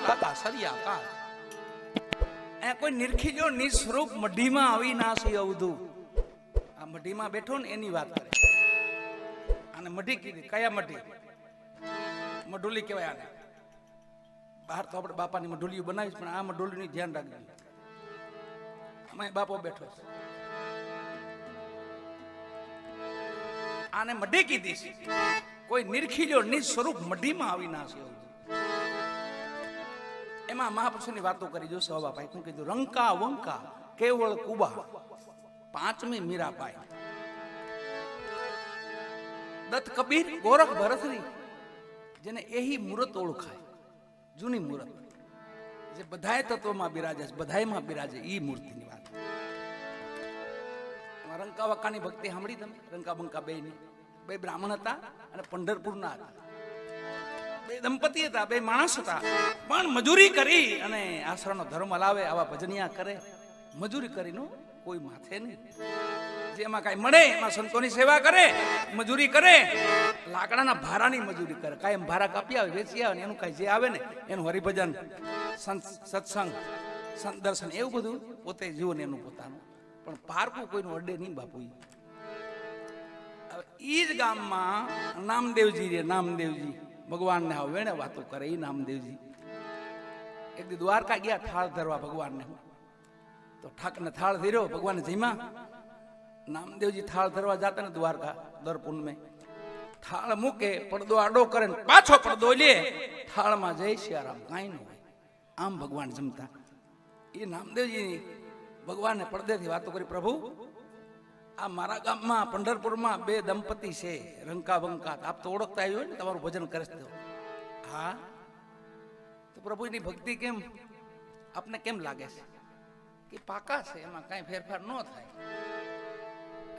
કાકા સરિયા કા એ કોઈ નિરખીજો નિસ્વરૂપ મઢીમાં આવી ના છે અવધું. આ મઢીમાં બેઠો ને એની વાત કરે. આને મઢી કીધી. કયા મઢી? મઢુલી કહેવાય આને. બહાર તો આપણે બાપાની મઢુલીઓ બનાવીશ, પણ આ મઢુલીનું ધ્યાન રાખજો. અમે બાપો બેઠો છે. આને મઢી કીધી છે. કોઈ નિરખીજો નિસ્વરૂપ મઢીમાં આવી ના છે. એમાં મહાપુરુષોની વાતો કરી જો સવા ભાઈ. શું કીધું? રંકા વંકા કેવળ કુબા, પાંચમી મીરાબાઈ, દત્ત કબીર ગોરખ ભરતરી, જેને એહી મૂર્ત ઓળખાય, જૂની મૂર્ત જે બધાય તત્વમાં બિરાજે, બધાયમાં બિરાજે, ઈ મૂર્તિની વાત. રંકા વંકાની ભક્તિ સાંભળી તમે? રંકા બંકા બે બ્રાહ્મણ હતા અને પંઢરપુરના હતા. બે દંપતી હતા, બે માણસ હતા, પણ મજૂરી કરી અને આશ્રમનો ધર્મ લાવે, આવા ભજનિયા કરે. મજૂરી કરીને કોઈ માથે નહીં. જેમાં કાંઈ મળે એમાં સંતોની સેવા કરે, મજૂરી કરે. લાકડાના ભારાની મજૂરી કરે. કાંઈ ભારા કાપી આવે, વેચી આવે, એનું કાંઈ જે આવે ને એનું હરિભજન, સત્સંગ, સંત દર્શન, એવું બધું પોતે જીવન એનું પોતાનું. પણ પારકું કોઈનું અડે નહીં બાપુ. ઈ જ ગામમાં નામદેવજી રે, નામદેવજી ભગવાનને હવે વેણે વાતો કરે. એ નામદેવજી એક દી દ્વારકા ગયા થાળ ધરવા ભગવાનને. તો ઠાકને થાળ ધર્યો, ભગવાન જઈમાં. નામદેવજી થાળ ધરવા જાતા ને દ્વારકા દર પૂનમે, થાળ મૂકે, પડદો આડો કરે, પાછો પડદો લે, થાળમાં જય સિયારામ કાંઈ ન હોય. આમ ભગવાન જમતા. એ નામદેવજી ભગવાનને પડદેથી વાતો કરી, પ્રભુ આ મારા ગામમાં પંઢરપુરમાં બે દંપતી છે, રંકા બંકા, આપ તો ઓળખતા આવ્યો ને, તમારું ભજન કરે છે. હા, તો પ્રભુ એની ભક્તિ કેમ આપને કેમ લાગે છે? કે પાકા છે, એમાં કાંઈ ફેરફાર ન થાય.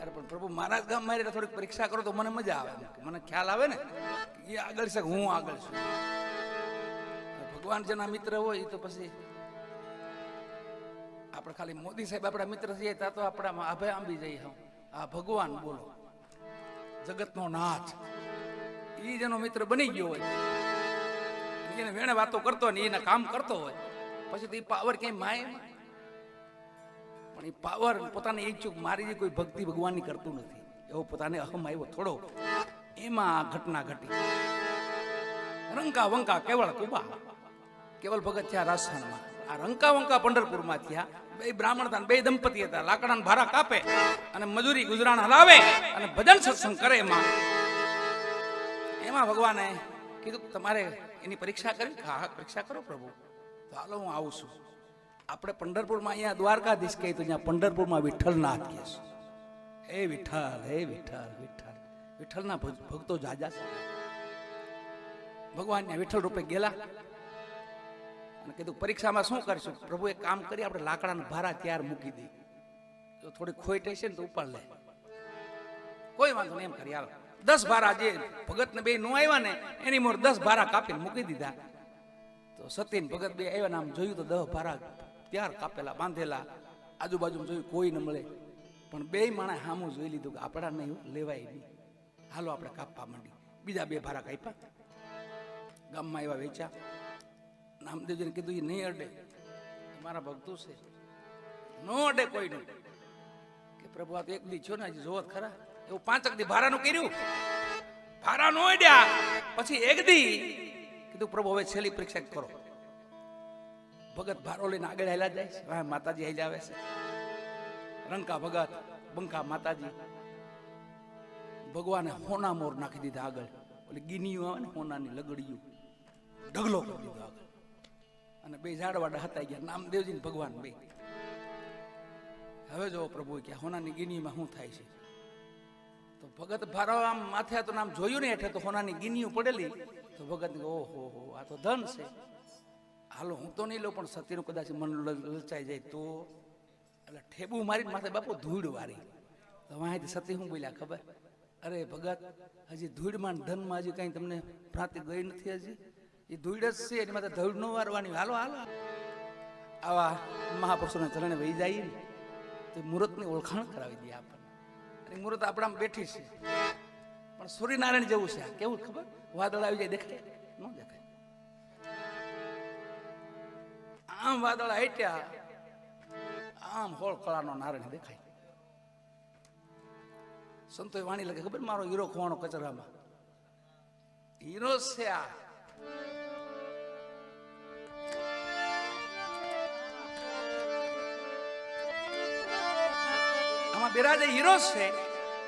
અરે પણ પ્રભુ મારા જ ગામમાં એટલે થોડીક પરીક્ષા કરો તો મને મજા આવે, મને ખ્યાલ આવે ને એ આગળ છે, હું આગળ છું. ભગવાન જેના મિત્ર હોય એ તો પછી આપણે ખાલી મોદી સાહેબ આપણા મિત્ર છીએ ત્યાં તો આપણામાં આભે આંબી જઈએ. આ ભગવાન બોલો, જગતનો નાથ, એ જેનો મિત્ર બની ગયો હોય, એને વેણે વાતો કરતો ને એના કામ કરતો હોય, પછી તો એ પાવર ક્યાંય માય. પણ એ પાવર પોતાને ઈચ્છુક મારી જે કોઈ ભક્તિ ભગવાનની કરતું નથી, એવો પોતાને અહમ આવ્યો થોડો, એમાં આ ઘટના ઘટી. રંકા વંકા કેવળ કુબા, કેવલ ભગત થયા રાજસ્થાનમાં. આ રંકા વંકા પંઢરપુરમાં થયા. બે બ્રાહ્મણ હતા, બે દંપતી હતા, લાકડાના ભારા કાપે અને મજૂરી ગુજરાન હલાવે અને ભજન સત્સંગ કરે. એમાં ભગવાને કીધું તમારે એની પરીક્ષા કરી. હા પરીક્ષા કરો પ્રભુ. તો હાલો હું આવું છું. આપણે પંઢરપુરમાં અહીંયા દ્વારકાધીશ કહે તો અહીંયા પંઢરપુરમાં વિઠ્ઠલનાથ કહે છે. હે વિઠ્ઠલ, હે વિઠ્ઠલ, વિઠ્ઠલ. વિઠ્ઠલના ભક્તો જાજા છે. ભગવાન વિઠ્ઠલ રૂપે ગયેલા અને કીધું પરીક્ષામાં શું કરીશું? પ્રભુ એક કામ કરી, આપણે લાકડાના ભારા ત્યાર મૂકી દઈએ, જો થોડી ખોટ હશે ને તો ઉપાડ લે. કોઈ વાંધો નહીં એમ કરી. હાલો 10 ભારા જે ભગતને બે નો આવ્યા ને એની મોર 10 ભારા કાપીને મૂકી દીધા. તો સતીન ભગત બે આવ્યા ને આમ જોયું તો 10 ભારા ત્યાર કાપેલા, બાંધેલા. આજુબાજુ જોયું કોઈ ન મળે, પણ બે માણસ સામું જોઈ લીધું કે આપણા નહીં લેવાય નહીં. હાલો આપણે કાપવા માંડી. બીજા 2 ભારા કાપ્યા, ગામમાં એવા વેચ્યા. નામદેવજીને કીધું એ નહીં અડે, મારા ભક્તો છે, નો અડે કોઈ નહીં. કે પ્રભુ આ તો એક દી છો ને હજી જોત ખરા. એવું 5 દી ભારાનું કર્યું, ભારા નો અડ્યા. પછી એક દી કીધું પ્રભુ હવે છેલ્લી પરીક્ષા કરો. ભગત ભારો લઈને આગળ હેલા જાય છે, માતાજી હેલા આવે છે. રંકા ભગત, બંકા માતાજી. ભગવાને હોના મોર નાખી દીધા આગળ. ઓલી ગીનીઓ આવે ને હોનાની લગડીયું, ઢગલો કરી દીધો આગળ. અને બે ઝાડવાડા હતા ગયા, નામદેવજી ભગવાન બે. હવે જો પ્રભુ કે હોનાની ગીનીમાં શું થાય છે? તો ભગત ભારો આમ માથે તો નામ જોયું ને હેઠે તો હોનાની ગીનીઓ પડેલી. તો ભગત ઓહો હો, આ તો ધન છે. હાલો હું તો નહીં લઉં, પણ સતીનું કદાચ મન લલચાઈ જાય તો. એટલે ઠેબુ મારીને માથે બાપુ ધૂળ વારી. તો વાંથી સતી શું બોલ્યા ખબર? અરે ભગત, હજી ધૂળમાં ધનમાં હજી કઈ તમને ભ્રાંતિ ગઈ નથી. હજી એ ધૂળ જ છે, એની માથે ધૂળ ન વારવાની. હાલો હાલો. આવા મહાપુરુષોના ચરણે વહી જાય ને તો મુહૂર્તની ઓળખાણ કરાવી દે આપણને. અને મુહૂર્ત આપણામાં બેઠી છે, પણ સૂર્યનારાયણ જેવું છે. કેવું ખબર? વાદળ આવી જાય દેખાય? ન દેખાય. આમ વાદળ હાટ્યા, આમ હોળ ખળાનો નારણ દેખાય. સંતોએ વાણી લગે, ખબર મારો હીરો ખોવાનો કચરામાં. હીરો છે આ. આમાં બિરાજે હીરો છે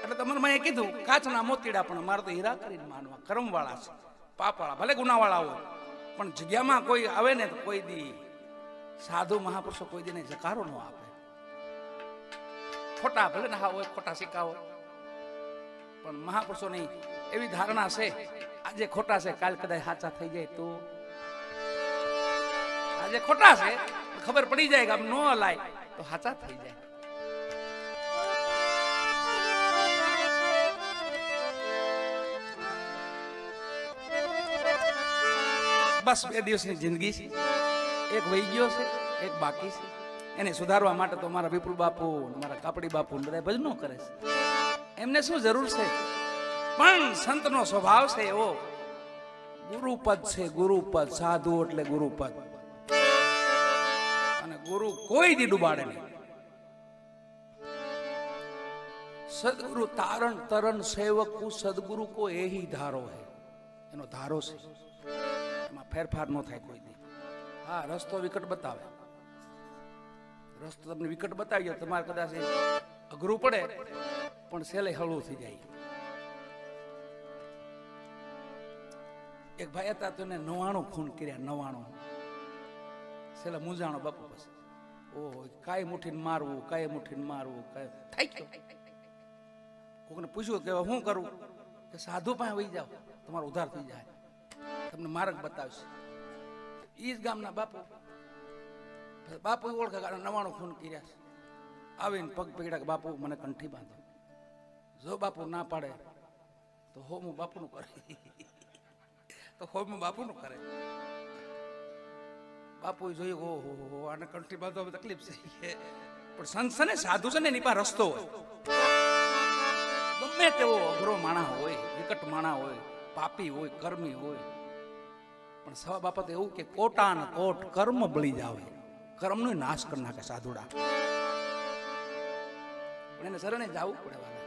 એટલે તમારે મેં કીધું કાચના મોતીડા, પણ મારે તો હીરા કરીને માનવા. કર્મ વાળા છે, પાપ વાળા, ભલે ગુનાવાળા હોય, પણ જગ્યામાં કોઈ આવે ને તો કોઈ દી સાધુ મહાપુરુષો કોઈ દી ને જકારો ન આપે. ખોટા ભલે ના હોય, ખોટા સિક્કા હોય, પણ મહાપુરુષોની એવી ધારણા છે, આજે ખોટા છે કાલ કદાચ સાચા થઈ જાય તો. આજે ખોટા છે ખબર પડી જાય કે આમ નો હલાય તો સાચા થઈ જાય. બસ 2 દિવસની જિંદગી છે, એક વહી ગયો છે, એક બાકી છે. એને સુધારવા માટે તો મારા વિપુલ બાપુ, મારા કાપડી બાપુ બધા ભજનો કરે છે. એમને શું જરૂર છે? પણ સંતનો સ્વભાવ છે એવો ગુરુપદ છે. ગુરુપદ, સાધુ એટલે ગુરુપદ. અને ગુરુ કોઈ દી ડુબાડે નહીં. સદગુરુ તારણ તરણ સેવકુ સદગુરુ કો એહી ધારો હે. એનો ધારો છે, એમાં ફેરફાર ન થાય કોઈ દી. હા, રસ્તો વિકટ બતાવે, રસ્તો તમને વિકટ બતાવી જાય, તમારે કદાચ અઘરું પડે પણ સેલે હળવું થઈ જાય. એક ભાઈ હતા તો એને 99 ખૂન કર્યા. 99 સેલા મૂંઝાણો બાપુ પાસે. ઓહો, કાય મુઠીને મારવું, કાય મુઠીને મારવું, કાય થાય ગયો. કોકને પૂછ્યું કે શું કરવું, કે સાધુ પાસે વહી જાઓ, તમારો ઉદ્ધાર થઈ જાય, તમને માર્ગ બતાવશે. ઈ જ ગામના બાપુ. બાપુ ઓળખે 99 ખૂન કર્યા છે. આવીને પગ પકડ્યા કે બાપુ મને કંઠી બાંધો. જો બાપુ ના પાડે તો હોમું બાપુનું કરે, તો હોમું બાપુનું કરે. બાપુ જોયું, ઓહો આને કંઠી બાંધો તકલીફ છે. પણ સંત છે ને, સાધુ છે ને, એની પાસે રસ્તો હોય. ગમે તેવો અઘરો માણા હોય, વિકટ માણા હોય, પાપી હોય, કર્મી હોય, પણ સવા બાપત એવું કે કોટા ને કોટ કર્મ બળી જાવે, કર્મનો નાશ કરી નાખે સાધુડા. પણ એને શરણે જવું પડે. વાલા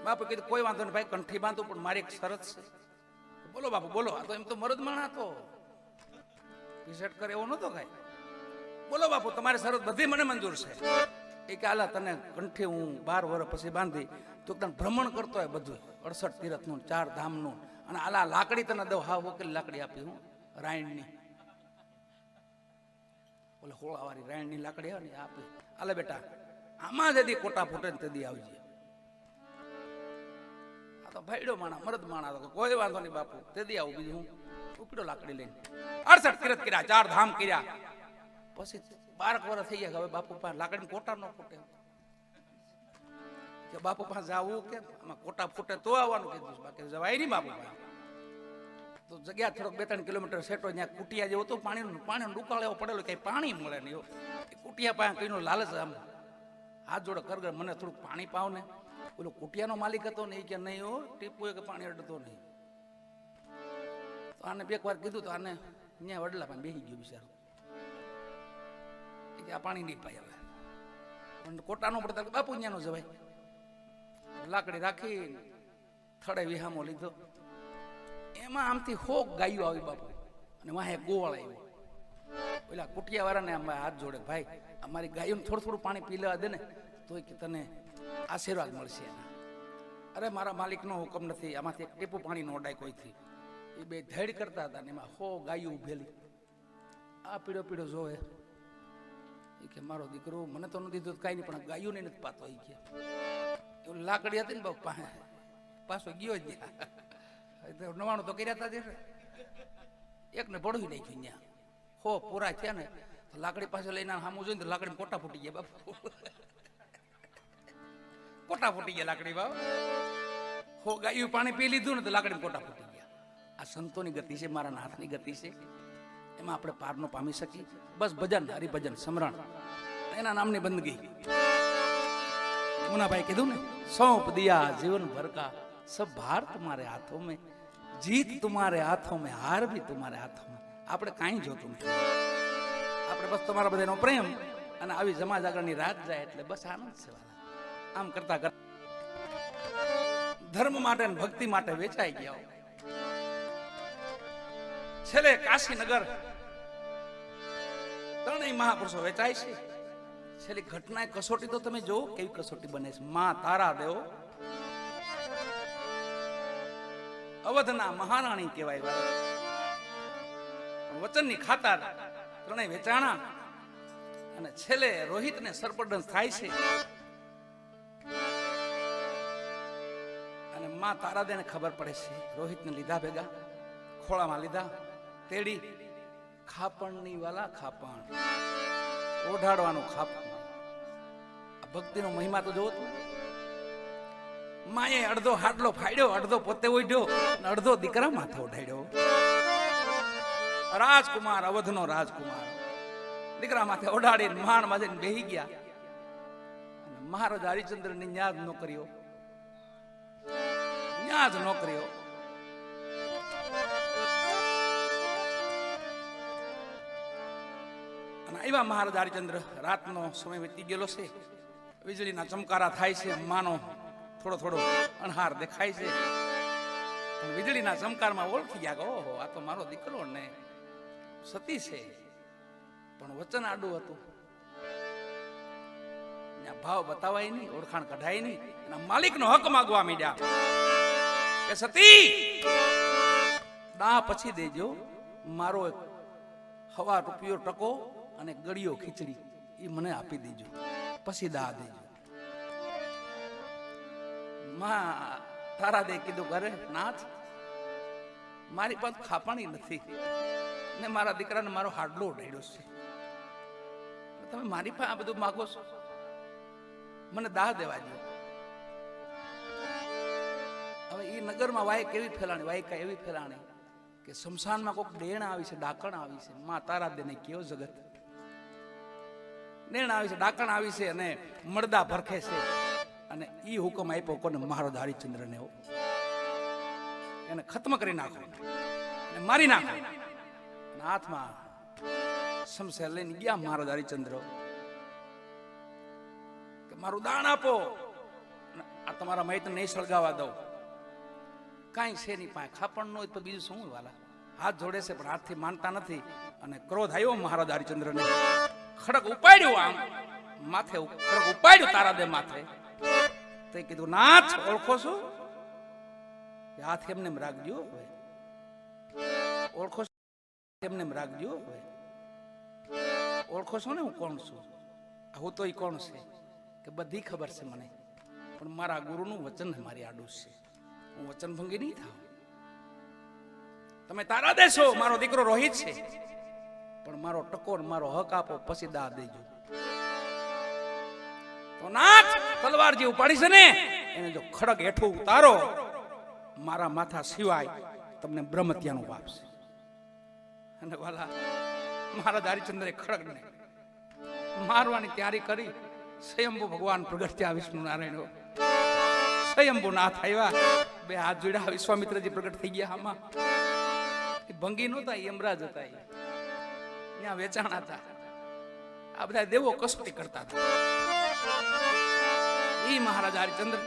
બાપુ કીધું કોઈ વાંધો નહીં ભાઈ, કંઠી બાંધું, પણ મારી એક શરત છે. બોલો બાપુ બોલો. આ તો એમ તો મરદ માણા તો પીસેટ કરે એવો નતો કઈ. બોલો બાપુ, તમારી શરત બધી મને મંજૂર છે. એ કે આલા તને કંઠી હું 12 વર્ષ પછી બાંધી તો તને ભ્રમણ કરતો હોય બધું, 68 તીર્થનું, 4 ધામનું, અને આલા લાકડી તને દઉં. હા, વકીલ લાકડી આપી હું, રાયણની, ઓલે હોળાવાળી રાયણની લાકડી આવે ને આપી. આલે બેટા, આમાં જદી કોટા ફૂટે ને તેદી આવજે. આ તો ભાઈડો માણા, મરદ માણા, તો કોઈ વાંધો નહીં બાપુ, તેદી આવું. બીજું હું ઉપડો લાકડી લઈને 68 તીર્થ કર્યા, 4 ધામ કર્યા. પછી 12 વર્ષ થઈ ગયા. હવે બાપુ પાસે લાકડી કોટા ન ફૂટે, કે બાપુ પાસે જવું કે આમાં કોટા ફૂટે તો આવવાનું કીધું, બાકી જવાય નહીં બાપુ પાસે. તો જગ્યા થોડોક 2-3 કિલોમીટર સેટો, ત્યાં કુટિયા જેવો તો પાણીનો ડુકાળ એવો પડેલો, કઈ પાણી મળે નહીં. એ કુટિયા પાસે કઈનો લાલચ, આમ હાથ જોડે કરગર, મને થોડુંક પાણી પાવ ને. ઓલો કુટિયાનો માલિક હતો ને, એ કે નહીં હો, ટીપુ કે પાણી અડતો નહીં. તો આને 2 વાર કીધું તો આને ત્યાં વડલા પાસે બેસી ગયું બિચારો. કે આ પાણી નહીં પાય. હવે પણ કોટાનો પડતા બાપુ ત્યાં નો જવાય. લાકડી રાખી થડે વિહામો લીધો. એમાં આમથી 100 ગાયો આવી બાપુ, અને વાહે ગોવાળ આવ્યો. પેલા કુટિયા વાળાને આમ હાથ જોડે, ભાઈ અમારી ગાયોને થોડું પાણી પી લેવા દે ને, તો કે તને આશીર્વાદ મળશે. અરે મારા માલિકનો હુકમ નથી, આમાંથી એક ટીપું પાણી નો ઓડાય કોઈથી. એ બે ધૈડ કરતા હતા ને એમાં 100 ગાયો ઉભેલી. આ પીળો પીળો જોવે, એ કે મારો દીકરો મને તો નથી દીધું કાંઈ નહીં, પણ ગાયું ને નથી પાતો. એ કે એવું લાકડી હતી ને બાપુ પાસે, પાછો ગયો જ. 99 તો કર્યા હતા, એકને ભળવી નાખ્યું. ત્યાં 100 પૂરા થયા ને, તો લાકડી પાસે લઈને સામું જોઈને તો લાકડી કોટા ફૂટી ગયા બાપુ. કોટા ફૂટી ગયા લાકડી બાપ. 100 ગાયું પાણી પી લીધું ને તો લાકડી કોટા ફૂટી ગયા. આ સંતોની ગતિ છે, મારા નાથની ગતિ છે. એમાં આપણે પાર નો પામી શકીએ. બસ ભજન, હરિભજન, સમરણ, એના નામની બંદગી. મુનાભાઈ કીધું ને, સौंप दिया जीवन भर का, सब भार तुम्हारे हाथों में, जीत तुम्हारे हाथों में, हार भी तुम्हारे हाथों में. આપણે કાંઈ જોતું નથી. આપણે બસ તમારા બધાનો પ્રેમ અને આવી જમા જાગરણની રાત જાય એટલે બસ આનંદ છે વાલા. આમ કરતા કરતા ધર્મ માટે અને ભક્તિ માટે વેચાઈ ગયા. છેલ્લે કાશીનગર ત્રણેય મહાપુરુષો વેચાય છે. છેલ્લી ઘટના કસોટી તો તમે જો કેવી કસોટી બને છે. માં તારા દેવ અવધના મહારાણી કહેવાય. વચનની ખાતર ત્રણેય વેચાણા અને છેલ્લે રોહિતને સરપદંશ થાય છે. અને માં તારાદેને ખબર પડે છે. રોહિતને લીધા ભેગા ખોળામાં લીધા, તેડી ખાપણની વાલા ખાપણ ઓઢાડવાનું ખાપણ. ભક્તિનો મહિમા તો જોવો તું. માએ અડધો હાડલો ફાડ્યો, અડધો પોતે ઓઢ્યો અને અડધો દીકરા માથે ઓઢાડ્યો. રાજકુમાર, અવધનો રાજકુમાર દીકરા માથે ઓઢાડીને માણ માં જઈને બેહી ગયા. અને મહારાજા હરિચંદ્ર ની ન્યાજ નો કર્યો, ન્યાજ નો કર્યો. અને આવ્યા મહારાજા હરિચંદ્ર. રાતનો સમય વીતી ગયેલો છે. વીજળીના ચમકારા થાય છે. માનો થોડો થોડો અણહાર દેખાય છે. પણ વીજળીના ચમકારમાં ઓળખી ગયા કે ઓહો આ તો મારો દીકરો ને સતી છે. પણ વચન આડું હતું. ભાવ બતાવાય નહીં, ઓળખાણ કઢાય નહીં. એના માલિકનો હક માંગવા માંડ્યા કે સતી દા પછી દેજો, મારો હવા રૂપિયો ટકો અને ગળિયો ખીચડી એ મને આપી દેજો, પછી દા દેજો. માં તારા દે કીધું ઘરે નાથ મારી પાસે ખાપાણી નથી ને મારા દીકરાને મારો હાડલો ઉડાડ્યો છે. તમે મારી પાસે આ બધું માગો છો, મને દાહ દેવા દો. હવે એ નગરમાં વાય કેવી ફેલાણી, વાયકા એવી ફેલાણી કે શમશાનમાં કોઈક ડેણ આવી છે, ડાકણ આવી છે. માં તારા દેને કેવો જગત ડેણ આવી છે, ડાકણ આવી છે અને મળદા ભરખે છે. અને ઈ હુકમ આપ્યો કોને? મહારાજા હરિચંદ્રને. એને ખત્મ કરી નાખો અને મારી નાખો. હાથમાં શમશેર લઈને ગયા મહારાજા હરિચંદ્ર કે મારું દાન આપો, આ તમારા મૈત નહીં સળગાવા દઉં. કાંઈ છે નહીં પાસે, ખાપણ નો તો બીજું શું વાલા. હાથ જોડે છે પણ હાથથી માનતા નથી. અને ક્રોધ આવ્યો મહારાજા હરિચંદ્રને. ખડક ઉપાડ્યું, આમ માથે ખડક ઉપાડ્યું તારા દે માથે. તે કીધું નાથ ઓળખો છો? હાથ એમને રાખજો, હવે ઓળખો છો? એમને રાખજો, હવે ઓળખો છો ને હું કોણ છું? હું તો એ કોણ છે કે બધી ખબર છે મને, પણ મારા ગુરુનું વચન મારી આડું છે. હું વચન ભંગી નહીં થાવ. તમે તારા દેશો, મારો દીકરો રોહિત છે, પણ મારો ટકોર મારો હક આપો, પછી દા દેજો. તો નાથ તલવાર જે ઉપાડી છે ને એને જો ખડક હેઠું ઉતારો, મારા માથા સિવાય તમને બ્રહ્મત્યાનું પાપ છે. અને વાલા મહારાજ હરિચંદ્રે ખડકને મારવાની તૈયારી કરી. સ્વયંભુ ભગવાન પ્રગટ થયા, વિષ્ણુ નારાયણ સ્વયંભુ નાથ આવ્યા. બે હાથ જોડ્યા, વિશ્વામિત્રજી પ્રગટ થઈ ગયા. આમાં ભંગી નહોતા, યમરાજ હતા. ત્યાં વેચાણા હતા. આ બધા દેવો કસોટી કરતા હતા. એ મહારાજા હરિચંદ્ર